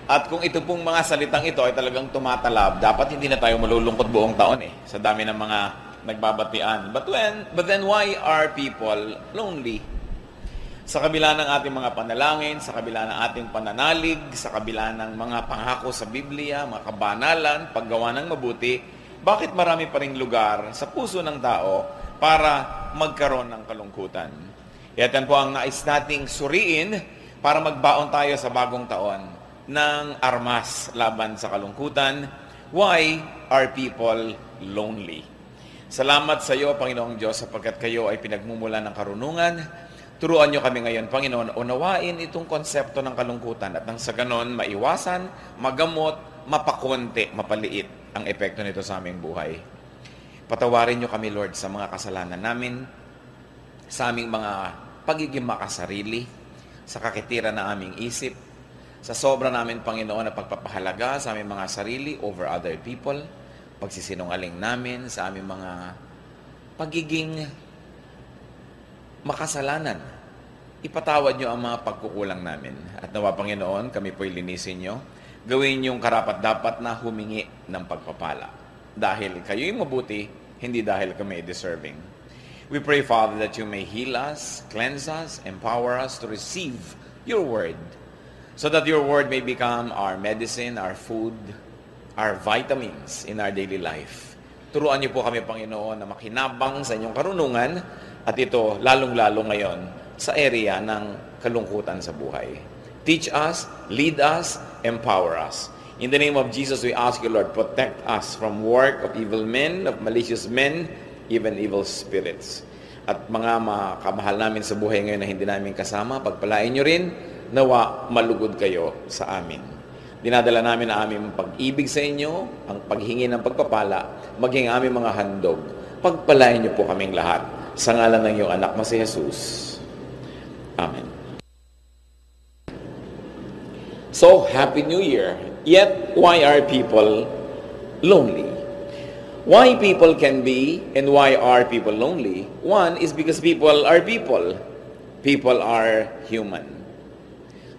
At kung ito pong mga salitang ito ay talagang tumatalab, dapat hindi na tayo malulungkot buong taon sa dami ng mga nagbabatian. But then why are people lonely? Sa kabila ng ating mga panalangin, sa kabila ng ating pananalig, sa kabila ng mga pangako sa Biblia, mga kabanalan, paggawa ng mabuti, bakit marami pa ring lugar sa puso ng tao para magkaroon ng kalungkutan? Yan po ang nais nating suriin para magbaon tayo sa bagong taon ng armas laban sa kalungkutan. Why are people lonely? Salamat sa iyo, Panginoong Diyos, sapagkat kayo ay pinagmumula ng karunungan. Turuan niyo kami ngayon, Panginoon, unawain itong konsepto ng kalungkutan at nang sa ganon, maiwasan, magamot, mapakonti, mapaliit ang epekto nito sa aming buhay. Patawarin niyo kami, Lord, sa mga kasalanan namin, sa aming mga pagiging makasarili, sa kakitira na aming isip, sa sobra namin, Panginoon, na pagpapahalaga sa aming mga sarili over other people, pagsisinungaling namin sa aming mga pagiging makasalanan. Ipatawad niyo ang mga pagkukulang namin. At nawa, Panginoon, kami po'y linisin niyo. Gawin yung karapat-dapat na humingi ng pagpapala. Dahil kayo'y mabuti, hindi dahil kami deserving. We pray, Father, that you may heal us, cleanse us, empower us to receive your word, so that your word may become our medicine, our food, our vitamins in our daily life. Turuan niyo po kami, Panginoon, na makinabang sa inyong karunungan, at ito, lalong-lalo ngayon, sa area ng kalungkutan sa buhay. Teach us, lead us, empower us. In the name of Jesus, we ask you, Lord, protect us from work of evil men, of malicious men, even evil spirits. At mga kamahal namin sa buhay ngayon na hindi namin kasama, pagpalain nyo rin, nawa malugod kayo sa amin. Dinadala namin ang aming pag-ibig sa inyo, ang paghingi ng pagpapala, maging aming mga handog. Pagpalain nyo po kaming lahat. Sa ngalan ng iyong anak na si Jesus. Amen. So, Happy New Year. Yet, why are people lonely? Why people can be and why are people lonely? One is because people are people. People are human.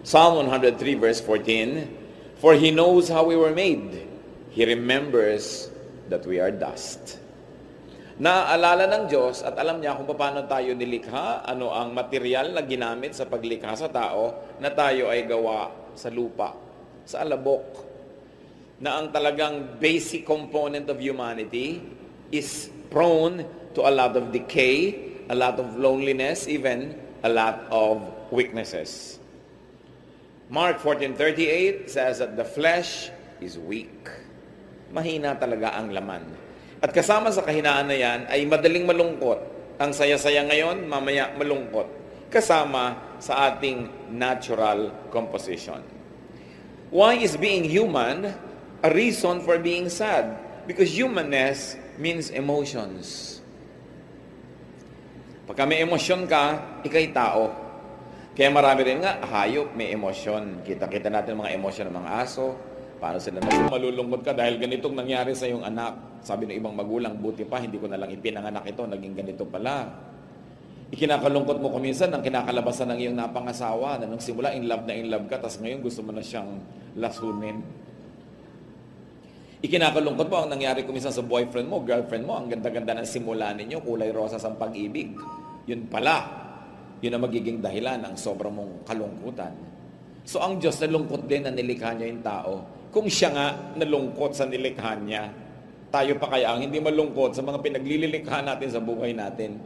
Psalm 103 verse 14, for he knows how we were made. He remembers that we are dust. Naaalala ng Diyos at alam niya kung paano tayo nilikha, ano ang material na ginamit sa paglikha sa tao, na tayo ay gawa sa lupa, sa alabok, na ang talagang basic component of humanity is prone to a lot of decay, a lot of loneliness, even a lot of weaknesses. Mark 14:38 says that the flesh is weak. Mahina talaga ang laman. At kasama sa kahinaan na yan ay madaling malungkot. Ang saya-saya ngayon, mamaya malungkot. Kasama sa ating natural composition. Why is being human a reason for being sad? Because humanness means emotions. Pagka may emosyon ka, ikay tao. Kaya marami rin nga, hayop, may emosyon. Kita-kita natin mga emosyon ng mga aso. Paano sila malulungkot ka dahil ganitong nangyari sa iyong anak. Sabi ng ibang magulang, buti pa, hindi ko na lang ipinanganak ito, naging ganito pala. Ikinakalungkot mo kuminsan ang kinakalabasan ng iyong napangasawa na nung simula in love ka, tapos ngayon gusto mo na siyang lasunin. Ikinakalungkot mo ang nangyari kuminsan sa boyfriend mo, girlfriend mo, ang ganda-ganda ng simula ninyo, kulay rosas ang pag-ibig. Yun pala, yun ang magiging dahilan ng sobrang mong kalungkutan. So ang Diyos nalungkot din na nilikha niya yung tao. Kung siya nga nalungkot sa nilikha niya, tayo pa kaya ang hindi malungkot sa mga pinaglililikha natin sa buhay natin,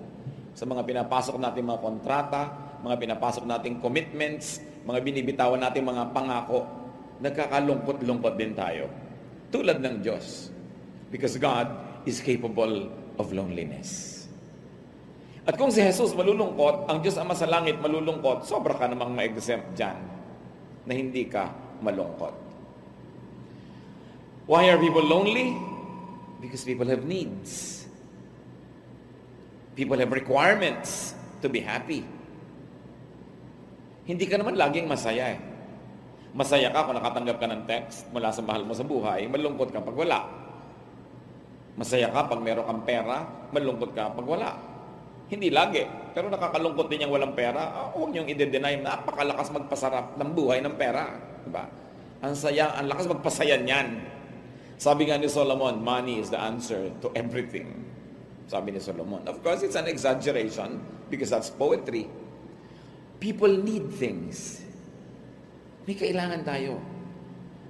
sa mga pinapasok natin mga kontrata, mga pinapasok nating commitments, mga binibitawan natin mga pangako, nagkakalungkot-lungkot din tayo. Tulad ng Diyos. Because God is capable of loneliness. At kung si Jesus malulungkot, ang Diyos Ama sa langit malulungkot, sobra ka namang ma-exempt dyan na hindi ka malungkot. Why are people lonely? Because people have needs. People have requirements to be happy. Hindi ka naman laging masaya Masaya ka kung nakatanggap ka ng text mula sa mahal mo sa buhay, malungkot ka pag wala. Masaya ka pag meron kang pera, malungkot ka pag wala. Hindi lagi. Pero nakakalungkot din yung walang pera. Huwag niyong i-deny na napakalakas magpasarap ng buhay ng pera. Diba? Ang saya, ang lakas magpasaya niyan. Sabi nga ni Solomon, money is the answer to everything. Sabi ni Solomon. Of course, it's an exaggeration because that's poetry. People need things. May kailangan tayo.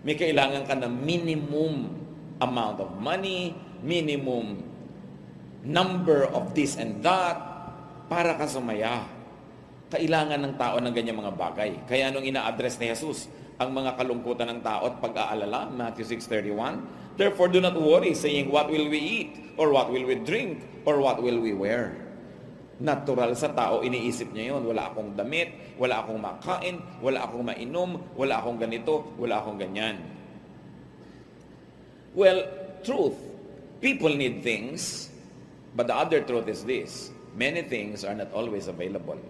May kailangan ka na minimum amount of money, minimum number of this and that, para ka sumaya. Kailangan ng tao ng ganyang mga bagay. Kaya nung ina-address ni Jesus ang mga kalungkutan ng tao at pag-aalala, Matthew 6:31, therefore do not worry, saying, what will we eat? Or what will we drink? Or what will we wear? Natural sa tao, iniisip niya yun. Wala akong damit, wala akong makain, wala akong mainom, wala akong ganito, wala akong ganyan. Well, truth, people need things, but the other truth is this: many things are not always available.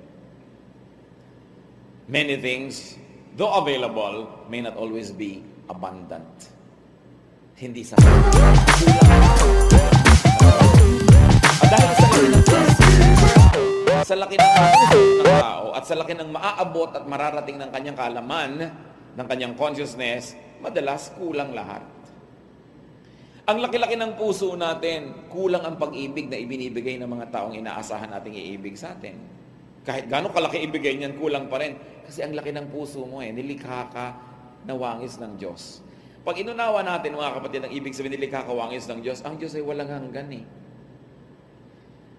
Many things, though available, may not always be abundant. Hindi sa at dahil sa laki ng tao at sa laki ng maaabot at mararating ng kanyang kaalaman, ng kanyang consciousness, madalas kulang lahat. Ang laki-laki ng puso natin, kulang ang pag-ibig na ibinibigay ng mga taong inaasahan nating iibig sa atin. Kahit gano'ng kalaki ibigay niyan, kulang pa rin. Kasi ang laki ng puso mo nilikha ka na wangis ng Diyos. Pag inunawa natin, mga kapatid, ang ibig sabihin nilikha ka wangis ng Diyos, ang Diyos ay walang hanggan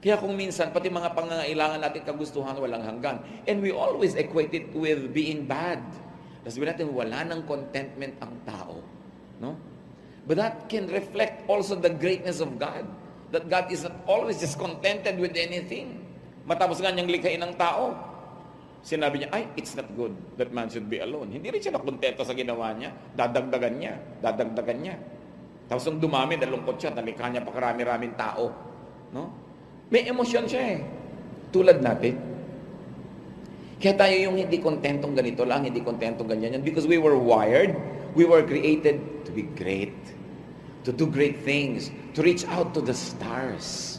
Kaya kung minsan, pati mga pangangailangan natin kagustuhan, walang hanggan. And we always equate it with being bad. Sabi natin, wala ng contentment ang tao. No? But that can reflect also the greatness of God. That God is not always just contented with anything. Matapos nga niyang likhain ng tao, sinabi niya, ay, it's not good that man should be alone. Hindi rin siya nakontento sa ginawa niya. Dadagdagan niya. Tapos nung dumami, nalungkot siya, nalikha niya pa karami-raming tao. No? May emosyon siya tulad natin. Kaya tayo yung hindi kontentong ganito lang, hindi kontentong ganyan yan. Because we were wired, we were created to be great. To do great things. To reach out to the stars.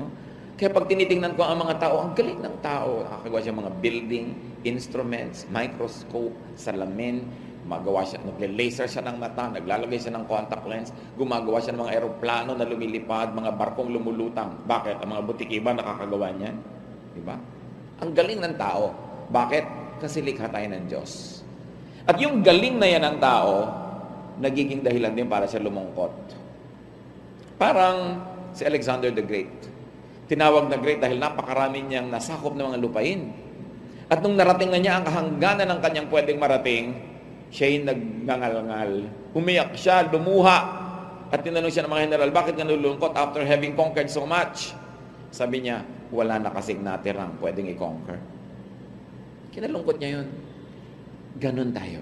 No? Kaya pag tinitingnan ko ang mga tao, ang galing ng tao. Nakakagawa siya mga building, instruments, microscope, salamin, magawa siya, nagle-laser siya ng mata, naglalagay siya ng contact lens, gumagawa siya ng mga eroplano na lumilipad, mga barkong lumulutang. Bakit? Ang mga butikiba nakakagawa niyan. Diba? Ang galing ng tao. Bakit? Kasi likha tayo ng Diyos. At yung galing na yan ng tao, nagiging dahilan din para siya lumungkot. Parang si Alexander the Great. Tinawag na great dahil napakarami niyang nasakop ng mga lupain. At nung narating na niya ang kahangganan ng kanyang pwedeng marating, siya'y nagngangal-ngal. Umiyak siya, lumuha. At tinanong siya ng mga general, bakit nga nalulungkot after having conquered so much? Sabi niya, wala na kasing natirang pwedeng i-conquer. Kinalungkot niya yun. Ganon tayo.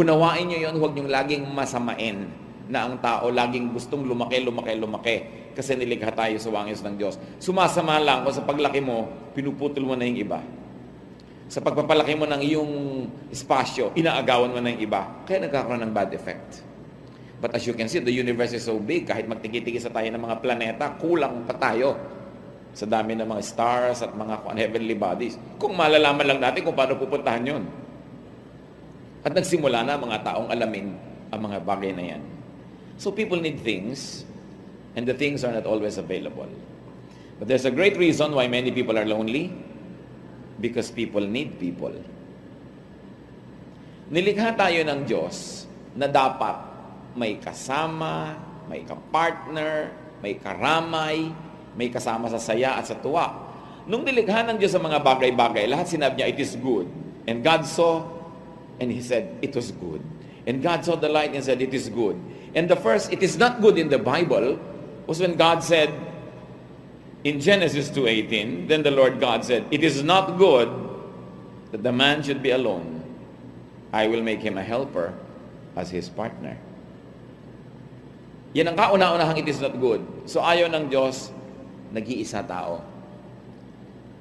Unawain niyo yun, huwag niyong laging masamain na ang tao laging gustong lumaki. Kasi nilikha tayo sa wangis ng Diyos. Sumasama lang kung sa paglaki mo, pinuputol mo na yung iba. Sa pagpapalaki mo ng iyong espasyo, inaagawan mo na yung iba. Kaya nagkakaroon ng bad effect. But as you can see, the universe is so big, kahit magtiki-tiki sa tayo ng mga planeta, kulang pa tayo sa dami ng mga stars at mga heavenly bodies. Kung malalaman lang natin kung paano pupuntahan yun. At nagsimula na mga taong alamin ang mga bagay na yan. So people need things, and the things are not always available. But there's a great reason why many people are lonely, because people need people. Nilikha tayo ng Diyos na dapat may kasama, may kapartner, may karamay, may kasama sa saya at sa tuwa. Nung nilikha ng Diyos sa mga bagay-bagay, lahat sinabi niya, it is good. And God saw, and He said, it was good. And God saw the light and said, it is good. And the first, it is not good in the Bible, was when God said, in Genesis 2:18, then the Lord God said, it is not good that the man should be alone. I will make him a helper as his partner. Yan ang kauna-unahang it is not good. So ayaw ng Diyos, nag-iisa tao.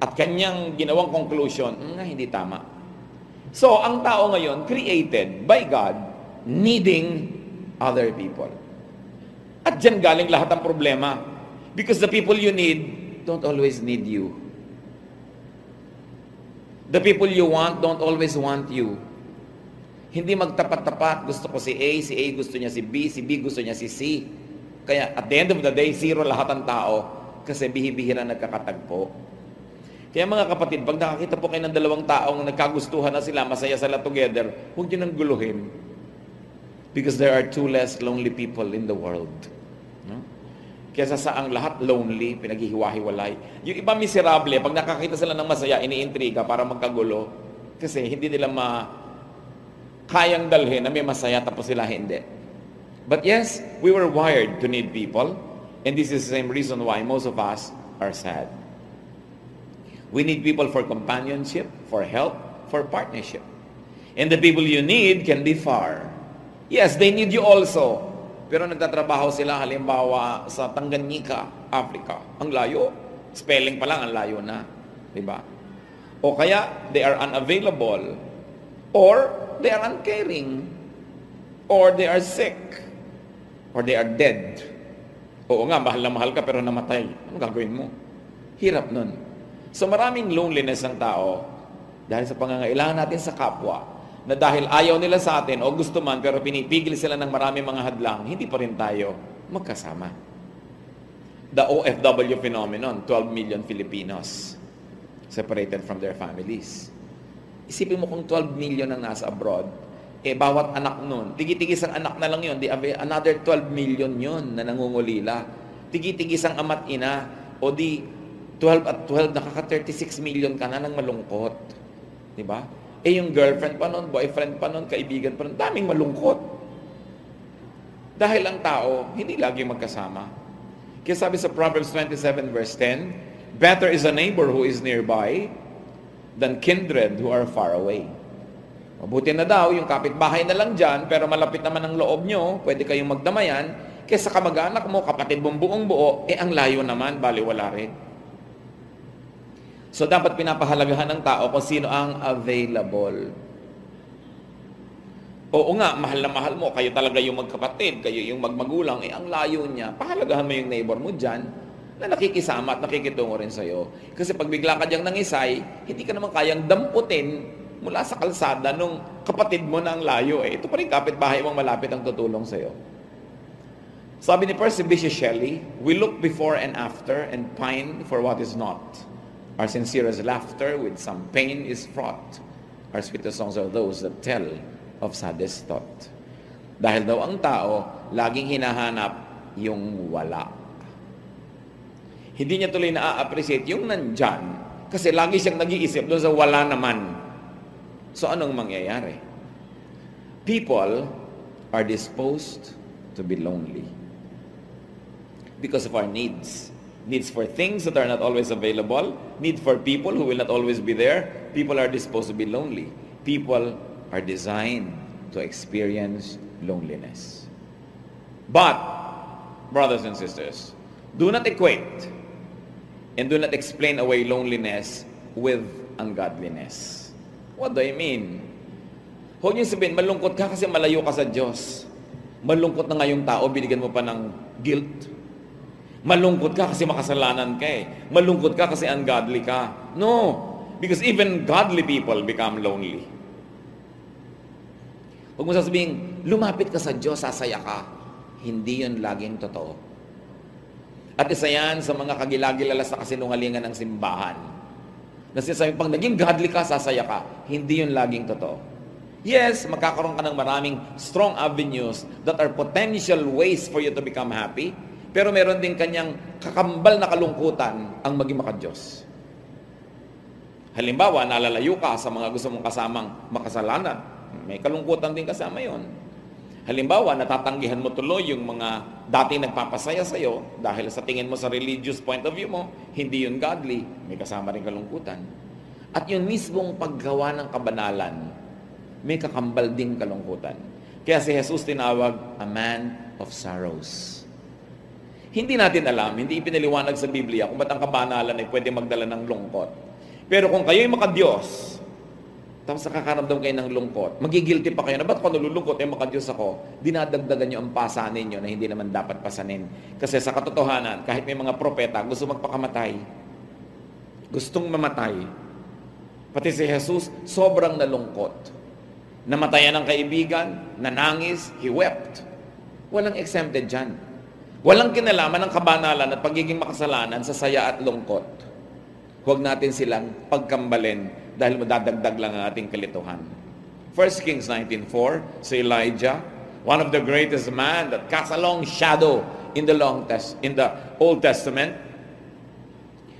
At kanyang ginawang conclusion, hindi tama. So ang tao ngayon, created by God, needing other people. At dyan galing lahat ng problema. Because the people you need don't always need you. The people you want don't always want you. Hindi magtapat-tapat, gusto ko si A gusto niya si B gusto niya si C. Kaya at the end of the day, zero lahat ng tao kasi bihibihira nagkakatagpo. Kaya mga kapatid, pag nakakita po kayo ng dalawang taong nagkagustuhan na sila, masaya sila together, huwag niyo nang guluhin. Because there are two less lonely people in the world. No? Kesa sa ang lahat lonely, pinaghihiwa-hiwalay. Yung iba miserable, pag nakakita sila ng masaya, iniintriga para magkagulo. Kasi hindi nila kayang dalhin na may masaya tapos sila hindi. But yes, we were wired to need people. And this is the same reason why most of us are sad. We need people for companionship, for help, for partnership. And the people you need can be far. Yes, they need you also. Pero nagtatrabaho sila halimbawa sa Tanganyika, Africa. Ang layo. Spelling pa lang, ang layo na. Diba? O kaya, they are unavailable. Or, they are uncaring. Or, they are sick. Or, they are dead. Oo nga, mahal na mahal ka pero namatay. Ano gagawin mo? Hirap nun. So maraming loneliness ng tao dahil sa pangangailangan natin sa kapwa na dahil ayaw nila sa atin o gusto man pero pinipigil sila ng maraming mga hadlang, hindi pa rin tayo magkasama. The OFW phenomenon, 12 million Filipinos separated from their families. Isipin mo kung 12 million ang nasa abroad, bawat anak nun, tigi-tigis ang anak na lang yun, another 12 million yun na nangungulila. Tigi-tigis ang ama't ina, o di 12 at 12, nakaka-36 million ka na ng malungkot. Diba? Yung girlfriend pa nun, boyfriend pa nun, kaibigan pa nun, daming malungkot. Dahil ang tao, hindi lagi magkasama. Kaya sabi sa Proverbs 27 verse 10, better is a neighbor who is nearby than kindred who are far away. Mabuti na daw, yung kapitbahay na lang dyan, pero malapit naman ang loob nyo, pwede kayong magdamayan, kaysa kamag-anak mo, kapatid mong buong buo, ang layo naman, baliwala rin. So, dapat pinapahalagahan ng tao kung sino ang available. Oo nga, mahal na mahal mo, kayo talaga yung magkapatid, kayo yung magmagulang, ang layo niya. Pahalagahan mo yung neighbor mo dyan, na nakikisama at nakikitungo rin sa'yo. Kasi pag bigla ka diyang nangisay, hindi ka naman kayang damputin mula sa kalsada nung kapatid mo na ang layo. Ito pa rin kapitbahay mong malapit ang tutulong sa'yo. Sabi ni Percy Bysshe Shelley, we look before and after and pine for what is not. Our sincerest laughter with some pain is fraught. Our sweetest songs are those that tell of saddest thought. Dahil daw ang tao, laging hinahanap yung wala. Hindi niya tuloy na-appreciate yung nandyan kasi lagi siyang nag-iisip doon sa wala naman. So anong mangyayari? People are disposed to be lonely because of our needs. Needs for things that are not always available, need for people who will not always be there. People are disposed to be lonely. People are designed to experience loneliness. But, brothers and sisters, do not equate and do not explain away loneliness with ungodliness. What do I mean? Huwag niyo sabihin, malungkot ka kasi malayo ka sa Diyos. Malungkot na nga yung tao, binigyan mo pa ng guilt. Malungkot ka kasi makasalanan ka Malungkot ka kasi ungodly ka. No, because even godly people become lonely. Huwag mo sasabihin, lumapit ka sa Diyos, sasaya ka. Hindi yun laging totoo. At isa yan sa mga kagilagilalas na kasinungalingan ng simbahan. Na sinasabi, pag naging godly ka, sasaya ka. Hindi yun laging totoo. Yes, magkakaroon ka ng maraming strong avenues that are potential ways for you to become happy. Pero meron din kanyang kakambal na kalungkutan ang maging makadiyos. Halimbawa, nalalayo ka sa mga gusto mong kasamang makasalanan. May kalungkutan din kasama yon. Halimbawa, natatanggihan mo tuloy yung mga dating nagpapasaya sa'yo dahil sa tingin mo sa religious point of view mo, hindi yun godly. May kasama rin kalungkutan. At yun mismong paggawa ng kabanalan, may kakambal ding kalungkutan. Kaya si Jesus tinawag a man of sorrows. Hindi natin alam, hindi ipinaliwanag sa Biblia kung ba't ang kabanalan ay pwede magdala ng lungkot. Pero kung kayo'y makadiyos, tapos nakakaramdam kayo ng lungkot, magigilty pa kayo na ba't kung nalulungkot ay makadiyos ako, dinadagdagan nyo ang pasanin nyo na hindi naman dapat pasanin. Kasi sa katotohanan, kahit may mga propeta, gusto magpakamatay. Gustong mamatay. Pati si Jesus, sobrang nalungkot. namatayan ng kaibigan, nanangis, he wept. Walang exempted dyan. Walang kinalaman ng kabanalan at pagiging makasalanan sa saya at lungkot. Huwag natin silang pagkambalin dahil madadagdag lang ang ating kalituhan. 1 Kings 19:4, si Elijah, one of the greatest man that cast a long shadow in the Old Testament,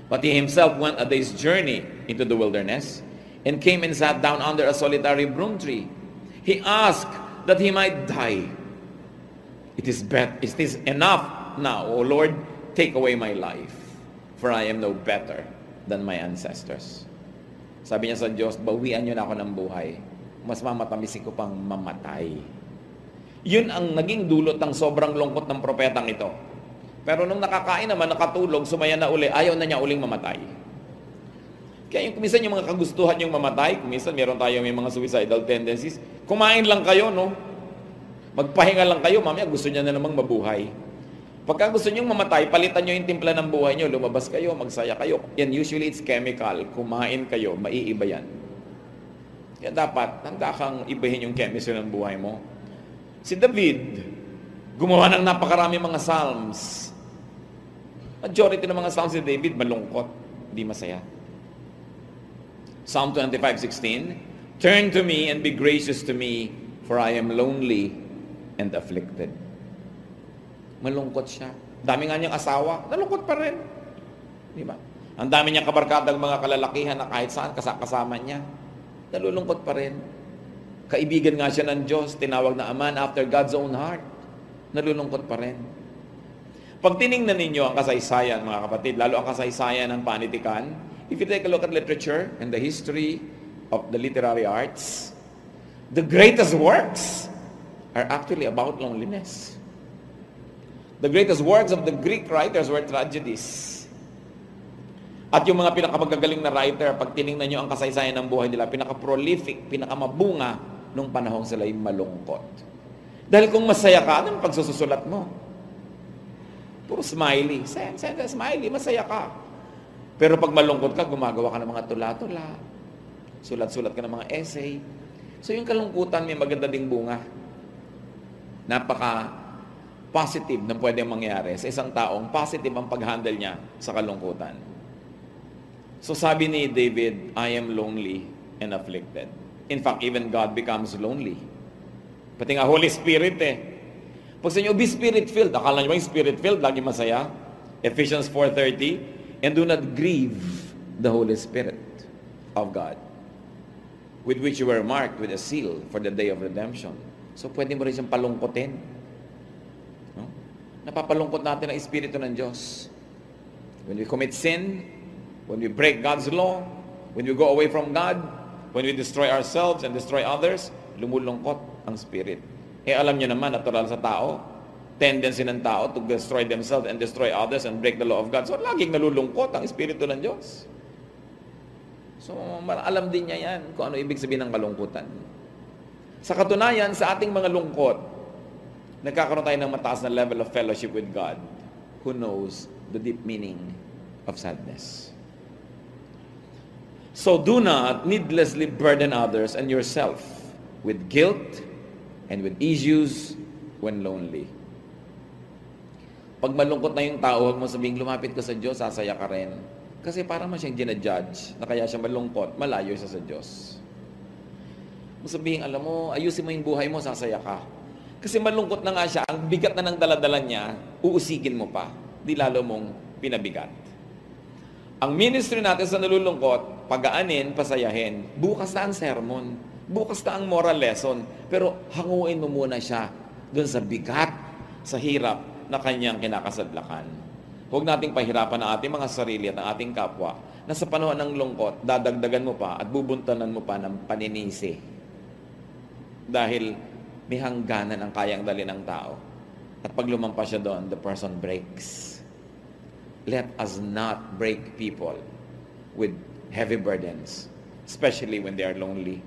but he himself went a day's journey into the wilderness and came and sat down under a solitary broom tree. He asked that he might die. It is enough now, O Lord, take away my life, for I am no better than my ancestors. Sabi niya sa Diyos, bawian niyo na ako ng buhay. Mas mamatamisi ko pang mamatay. Yun ang naging dulot ng sobrang lungkot ng propetang ito. Pero nung nakakain naman, nakatulog, sumaya na uli, ayaw na niya uling mamatay. Kaya yung kumisan yung mga kagustuhan yung mamatay, kumisan meron tayo may mga suicidal tendencies, kumain lang kayo, no? Magpahinga lang kayo, mamaya gusto niya na namang mabuhay. Pagka gusto niyong mamatay, palitan niyo yung timpla ng buhay niyo, lumabas kayo, magsaya kayo. And usually it's chemical. Kumain kayo, maiiba yan. Kaya dapat, handa kang ibahin yung chemistry ng buhay mo. Si David, gumawa ng napakarami mga psalms. Majority ng mga psalms ni David, malungkot, hindi masaya. Psalm 25:16, turn to me and be gracious to me, for I am lonely and afflicted. Malungkot siya. Dami nga niyang asawa, nalungkot pa rin. Di ba? Ang dami niyang kabarkadang mga kalalakihan na kahit saan kasama niya, nalulungkot pa rin. Kaibigan nga siya ng Diyos, tinawag na a man after God's own heart. Nalulungkot pa rin. Pag tiningnan ninyo ang kasaysayan, mga kapatid, lalo ang kasaysayan ng panitikan, if you take a look at literature and the history of the literary arts, the greatest works are actually about loneliness. The greatest works of the Greek writers were tragedies. At yung mga pinakamagagaling na writer, pag tiningnan nyo ang kasaysayan ng buhay nila, pinaka-prolific, pinakamabunga nung panahong sila'y malungkot. Dahil kung masaya ka, anong pagsusulat mo? Puro smiley. Send a smiley, masaya ka. Pero pag malungkot ka, gumagawa ka ng mga tula-tula. Sulat-sulat ka ng mga essay. So yung kalungkutan may maganda ding bunga. Napaka-positive na pwedeng mangyari sa isang taong positive ang pag-handle niya sa kalungkutan. So sabi ni David, I am lonely and afflicted. In fact, even God becomes lonely. Pati nga Holy Spirit Pag sa inyo, be Spirit-filled. Akala nyo ba yung Spirit-filled, lagi masaya? Ephesians 4:30, and do not grieve the Holy Spirit of God, with which you were marked with a seal for the day of redemption. So, pwede mo rin siyang palungkotin. No? Napapalungkot natin ang Espiritu ng Diyos. When we commit sin, when we break God's law, when we go away from God, when we destroy ourselves and destroy others, lumulungkot ang Spirit. Alam nyo naman, natural sa tao, tendency ng tao to destroy themselves and destroy others and break the law of God. So, laging nalulungkot ang Espiritu ng Diyos. So, alam din niya yan kung ano ibig sabihin ng kalungkutan. Sa katunayan, sa ating mga lungkot, nagkakaroon tayo ng mataas na level of fellowship with God who knows the deep meaning of sadness. So, do not needlessly burden others and yourself with guilt and with issues when lonely. Pag malungkot na yung tao, huwag mo sabihing lumapit ka sa Diyos, sasaya ka rin. Kasi parang man siyang ginajudge na kaya siya malungkot, malayo siya sa Diyos. Sabihin, alam mo, ayusin mo yung buhay mo, sasaya ka. Kasi malungkot na nga siya, ang bigat na ng daladala niya, uusigin mo pa. Di lalo mong pinabigat. Ang ministry natin sa nalulungkot, pagaanin, pasayahin. Bukas na ang sermon. Bukas na ang moral lesson. Pero hanguin mo muna siya dun sa bigat, sa hirap na kanyang kinakasadlakan. Huwag nating pahirapan ang ating mga sarili at ang ating kapwa na sa panahon ng lungkot, dadagdagan mo pa at bubuntanan mo pa ng paninisi. Dahil may hangganan ang kayang dali ng tao. At pag lumampas siya doon, the person breaks. Let us not break people with heavy burdens, especially when they are lonely.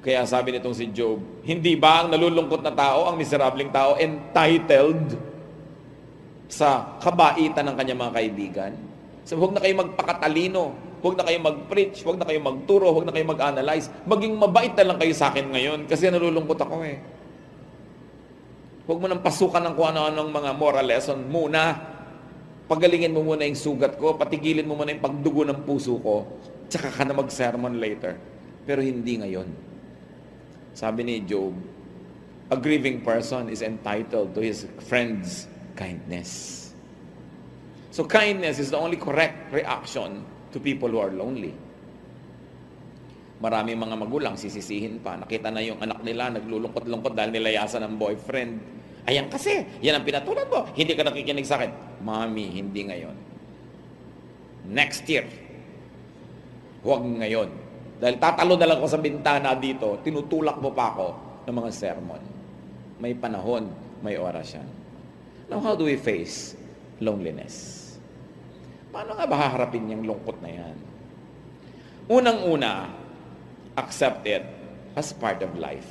Kaya sabi nitong si Job, hindi ba ang nalulungkot na tao, ang miserableng tao, entitled sa kabaitan ng kanyang mga kaibigan? So huwag na kayo magpakatalino huwag na kayo mag-preach, huwag na kayo magturo, huwag na kayo mag-analyze. Maging mabait na lang kayo sa akin ngayon kasi nalulungkot ako eh. Huwag mo nang pasukan ng kung ano-anong mga moral lesson muna. Pagalingin mo muna yung sugat ko, patigilin mo muna yung pagdugo ng puso ko, tsaka ka na mag-sermon later. Pero hindi ngayon. Sabi ni Job, a grieving person is entitled to his friend's kindness. So kindness is the only correct reaction to people who are lonely. Maraming mga magulang sisisihin pa. Nakita na yung anak nila naglulungkot-lungkot dahil nilayasan ng boyfriend. Ayan kasi, yan ang pinatulan mo. Hindi ka nakikinig sa akin. Mami, hindi ngayon. Next year. Huwag ngayon. Dahil tatalo na lang ako sa bintana dito, tinutulak mo pa ako ng mga sermon. May panahon, may oras yan. Now, how do we face loneliness? Paano nga ba haharapin yung lungkot na yan? Unang-una, accept it as part of life.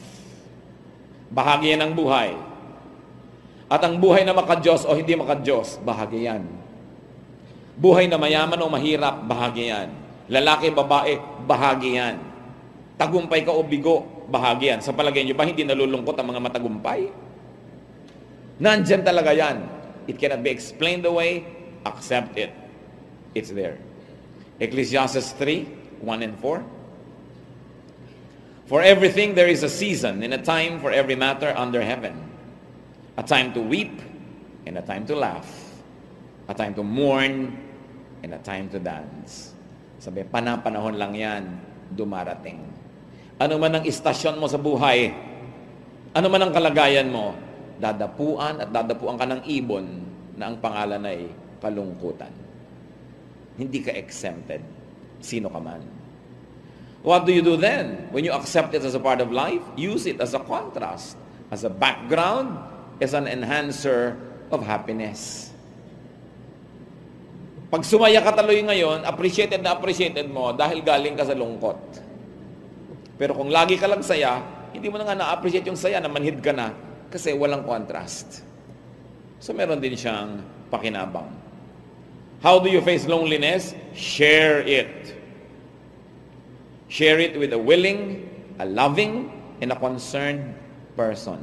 Bahagi yan ng buhay. At ang buhay na maka-Diyos o hindi maka-Diyos, bahagi yan. Buhay na mayaman o mahirap, bahagi yan. Lalaki, babae, bahagi yan. Tagumpay ka o bigo, bahagi yan. Sa palagay niyo ba, hindi nalulungkot ang mga matagumpay? Nandyan talaga yan. It cannot be explained away. Accept it. It's there. Ecclesiastes 3, 1 and 4. For everything there is a season and a time for every matter under heaven. A time to weep and a time to laugh. A time to mourn and a time to dance. Sabi, panahon lang yan, dumarating. Ano man ang istasyon mo sa buhay, ano man ang kalagayan mo, dadapuan at dadapuan ka ng ibon na ang pangalan ay kalungkutan. Hindi ka exempted. Sino ka man. What do you do then? When you accept it as a part of life, use it as a contrast, as a background, as an enhancer of happiness. Pag sumaya ka tuloy ngayon, appreciated na appreciated mo dahil galing ka sa lungkot. Pero kung lagi ka lang saya, hindi mo na nga na-appreciate yung saya na manhid ka na kasi walang contrast. So meron din siyang pakinabang. How do you face loneliness? Share it. Share it with a willing, a loving, and a concerned person.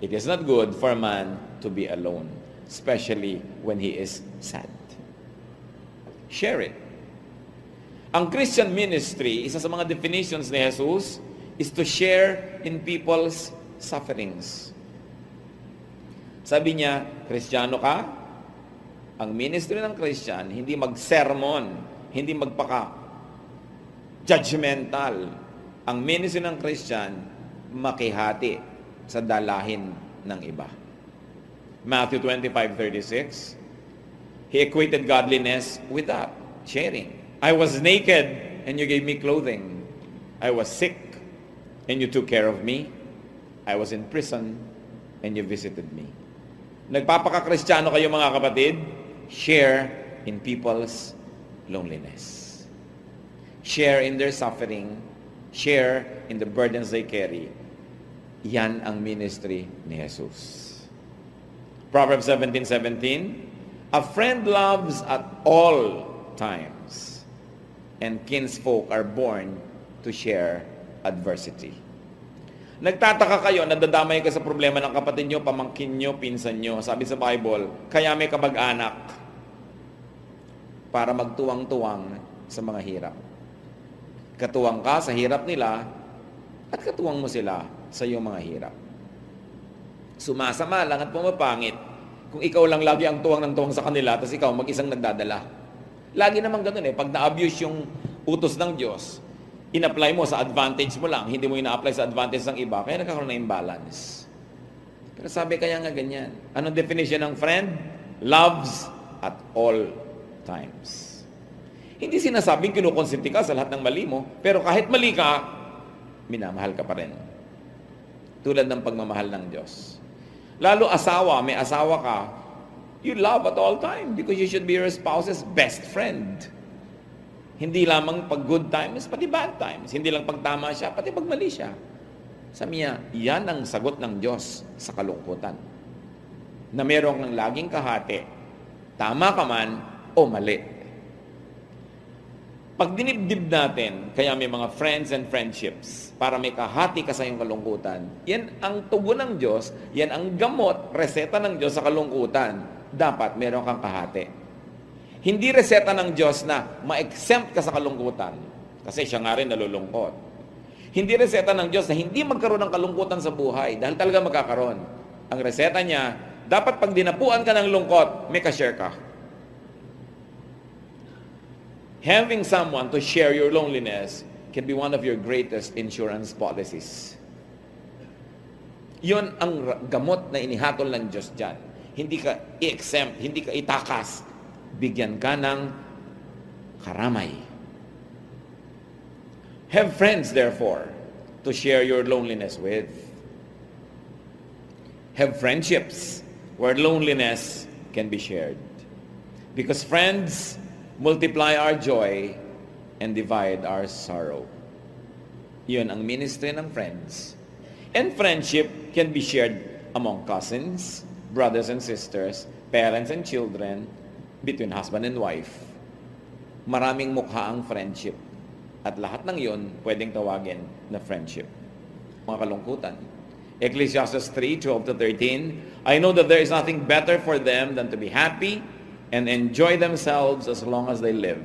It is not good for a man to be alone, especially when he is sad. Share it. Ang Christian ministry, isa sa mga definitions ni Jesus, is to share in people's sufferings. Sabi niya, Kristiyano ka? Ang ministry ng Christian, hindi mag-sermon, hindi magpaka-judgmental. Ang ministry ng Christian, makihati sa dalahin ng iba. Matthew 25:36, He equated godliness with that, sharing. I was naked, and you gave me clothing. I was sick, and you took care of me. I was in prison, and you visited me. Nagpapaka-Kristiyano kayo mga kapatid, share in people's loneliness. Share in their suffering. Share in the burdens they carry. Yan ang ministry ni Jesus. Proverbs 17:17, a friend loves at all times, and kinsfolk are born to share adversity. Nagtataka kayo, nadadamay ka sa problema ng kapatid nyo, pamangkin nyo, pinsan nyo. Sabi sa Bible, kaya may kamag-anak para magtuwang-tuwang sa mga hirap. Katuwang ka sa hirap nila at katuwang mo sila sa iyong mga hirap. Sumasama lang at pumapangit kung ikaw lang lagi ang tuwang ng tuwang sa kanila tapos ikaw mag-isang nagdadala. Lagi naman ganun eh. Pag na-abuse yung utos ng Diyos, in-apply mo sa advantage mo lang, hindi mo ina-apply sa advantage ng iba, kaya nagkakaroon na imbalance. Pero sabi kaya nga ganyan. Anong definition ng friend? Loves at all times. Hindi sinasabing kinukonsinti ka sa lahat ng mali mo, pero kahit mali ka, minamahal ka pa rin. Tulad ng pagmamahal ng Diyos. Lalo asawa, may asawa ka, you love at all times because you should be your spouse's best friend. Hindi lamang pag good times, pati bad times. Hindi lang pag tama siya, pati pag mali siya. Sabi niya, yan ang sagot ng Diyos sa kalungkutan. Na merong ng laging kahati, tama ka man o mali. Pag dinibdib natin, kaya may mga friends and friendships, para may kahati ka sa iyong kalungkutan, yan ang tugon ng Diyos, yan ang gamot, reseta ng Diyos sa kalungkutan. Dapat meron kang kahati. Hindi reseta ng Diyos na ma-exempt ka sa kalungkutan, kasi siya nga rin nalulungkot. Hindi reseta ng Diyos na hindi magkaroon ng kalungkutan sa buhay, dahil talaga magkakaroon. Ang reseta niya, dapat pag dinapuan ka ng lungkot, may ka-share ka. Having someone to share your loneliness can be one of your greatest insurance policies. Yun ang gamot na inihatol ng Diyos dyan. Hindi ka i-exempt, hindi ka itakas. Bigyan ka ng karamay. Have friends, therefore, to share your loneliness with. Have friendships where loneliness can be shared. Because friends multiply our joy and divide our sorrow. Yun ang ministry ng friends. And friendship can be shared among cousins, brothers and sisters, parents and children, between husband and wife. Maraming mukha ang friendship. At lahat ng yun, pwedeng tawagin na friendship. Mga kalungkutan. Ecclesiastes 3:12-13, I know that there is nothing better for them than to be happy and enjoy themselves as long as they live.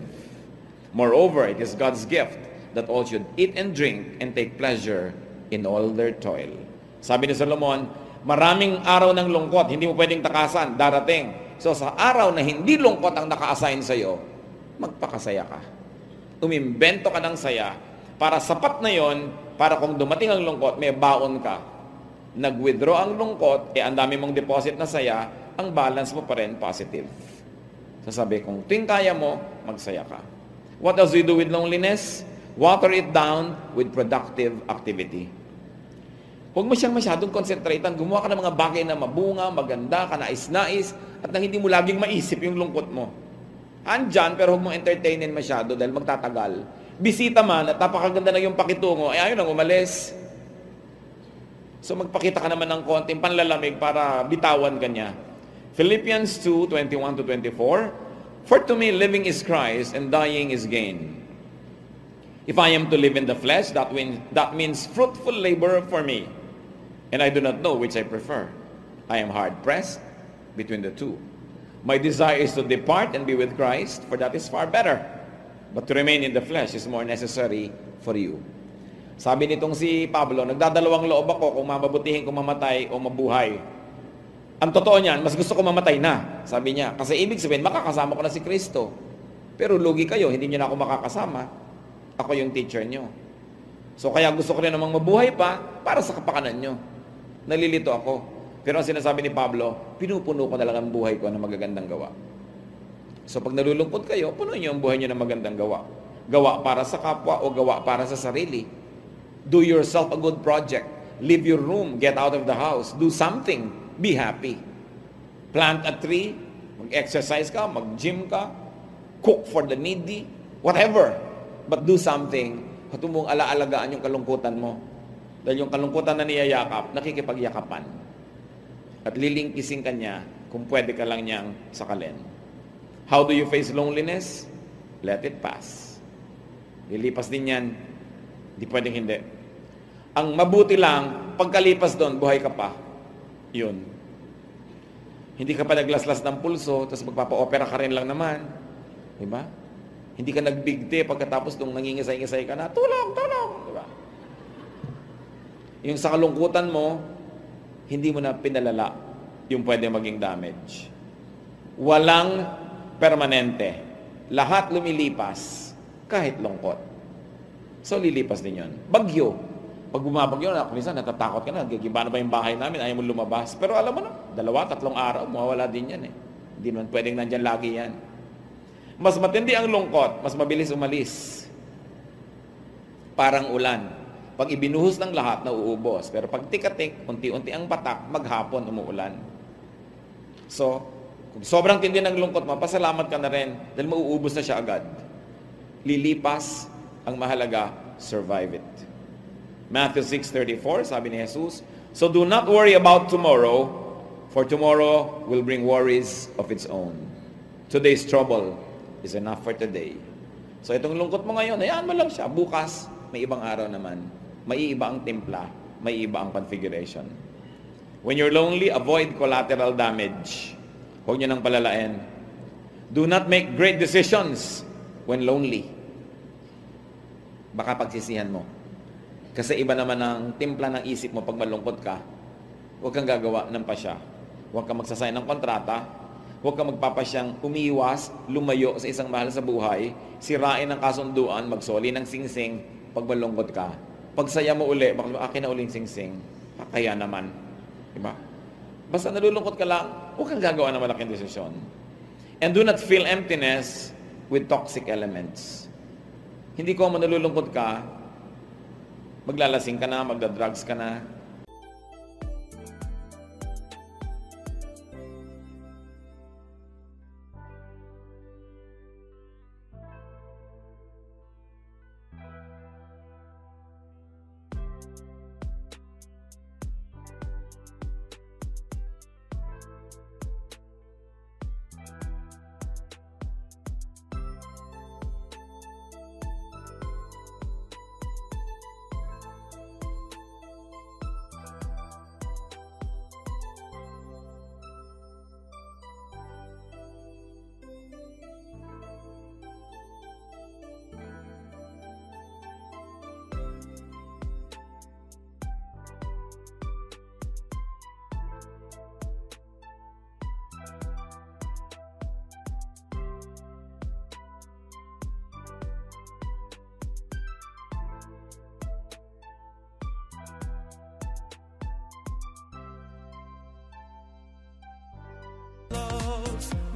Moreover, it is God's gift that all should eat and drink and take pleasure in all their toil. Sabi ni Solomon, maraming araw ng lungkot, hindi mo pwedeng takasan, darating. So sa araw na hindi lungkot ang naka-assign sa'yo, magpakasaya ka. Umimbento ka ng saya para sapat na yon, para kung dumating ang lungkot, may baon ka. Nag-withdraw ang lungkot, ang dami mong deposit na saya, ang balance mo pa rin positive. Sasabi kung tuwing kaya mo, magsaya ka. What else do you do with loneliness? Water it down with productive activity. Huwag mo siyang masyadong konsentratan. Gumawa ka ng mga bagay na mabunga, maganda, kanais-nais, at nang hindi mo laging maisip yung lungkot mo. Andyan, pero huwag mo entertainin masyado dahil magtatagal. Bisita man at napakaganda na yung pakitungo, ayaw nang umalis. So magpakita ka naman ng konting panlalamig para bitawan ka niya. Philippians 2:21-24, For to me living is Christ and dying is gain. If I am to live in the flesh, that means fruitful labor for me. And I do not know which I prefer. I am hard-pressed between the two. My desire is to depart and be with Christ, for that is far better. But to remain in the flesh is more necessary for you. Sabi nitong si Pablo, nagdadalawang loob ako kung mamabutihin kong mamatay o mabuhay. Ang totoo niyan, mas gusto ko mamatay na, sabi niya. Kasi ibig sabihin, makakasama ko na si Kristo. Pero lugi kayo, hindi niyo na ako makakasama. Ako yung teacher niyo. So kaya gusto ko rin namang mabuhay pa para sa kapakanan niyo. Nalilito ako. Pero ang sinasabi ni Pablo, pinupuno ko na lang ang buhay ko ng magagandang gawa. So pag nalulungkot kayo, punuin niyo ang buhay niyo ng magandang gawa. Gawa para sa kapwa o gawa para sa sarili. Do yourself a good project. Leave your room, get out of the house, do something. Be happy. Plant a tree, mag-exercise ka, mag-gym ka, cook for the needy, whatever. But do something. Huwag mong alaalagaan yung kalungkutan mo. Dahil yung kalungkutan na niyayakap, nakikipagyakapan. At lilingkisin ka niya kung pwede ka lang niyang sakalin. How do you face loneliness? Let it pass. Lilipas din yan. Di pwedeng hindi. Ang mabuti lang, pagkalipas doon, buhay ka pa. Yun. Hindi ka pa naglaslas ng pulso, tapos magpapa-opera ka rin lang naman. Diba? Hindi ka nagbigti pagkatapos nung nangingisay-ngisay ka na, tulong, tulong. Diba? Yung sa kalungkutan mo, hindi mo na pinalala yung pwede maging damage. Walang permanente. Lahat lumilipas, kahit lungkot. So, lilipas din yun. Bagyo. Pag bumabagyo na, minsan natatakot ka na, gigiba na ba yung bahay namin, ayaw mo lumabas. Pero alam mo na, 2-3 araw, mawawala din yan eh. Hindi naman pwedeng nandyan lagi yan. Mas matindi ang lungkot, mas mabilis umalis. Parang ulan. Pag ibinuhos ng lahat, nauubos. Pero pag tikatik, unti-unti ang patak, maghapon umuulan. So, kung sobrang tindi ng lungkot mo, pasalamat ka na rin dahil mauubos na siya agad. Lilipas, ang mahalaga, survive it. Matthew 6:34, sabi ni Jesus, So do not worry about tomorrow, for tomorrow will bring worries of its own. Today's trouble is enough for today. So itong lungkot mo ngayon, hayaan mo lang siya. Bukas, may ibang araw naman. May iba ang timpla. May iba ang configuration. When you're lonely, avoid collateral damage. Huwag nyo nang palalain. Do not make great decisions when lonely. Baka pagsisihan mo. Kasi iba naman ang timpla ng isip mo pag malungkot ka. Huwag kang gagawa ng pasya. Huwag kang magsasay ng kontrata. Huwag kang magpapasyang umiwas, lumayo sa isang mahal sa buhay, sirain ang kasunduan, magsoli ng singsing pag malungkot ka. Pag saya mo uli, baka akin na uling singsing. Kaya naman. Diba? Basta nalulungkot ka lang, huwag kang gagawa ng malaking desisyon. And do not fill emptiness with toxic elements. Hindi ko mo nalulungkot ka, maglalasing ka na, magdadrugs ka na.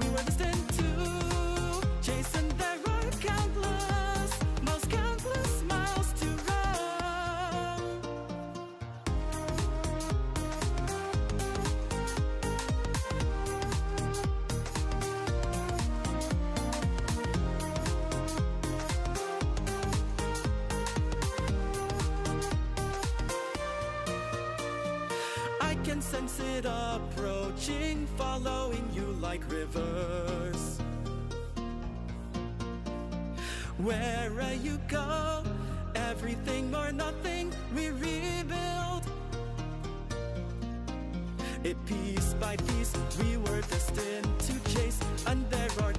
We were destined to chasing that road, countless miles to run. I can sense it approaching, following you like rivers. Wherever you go, everything or nothing, we rebuild. It piece by piece, we were destined to chase, and there are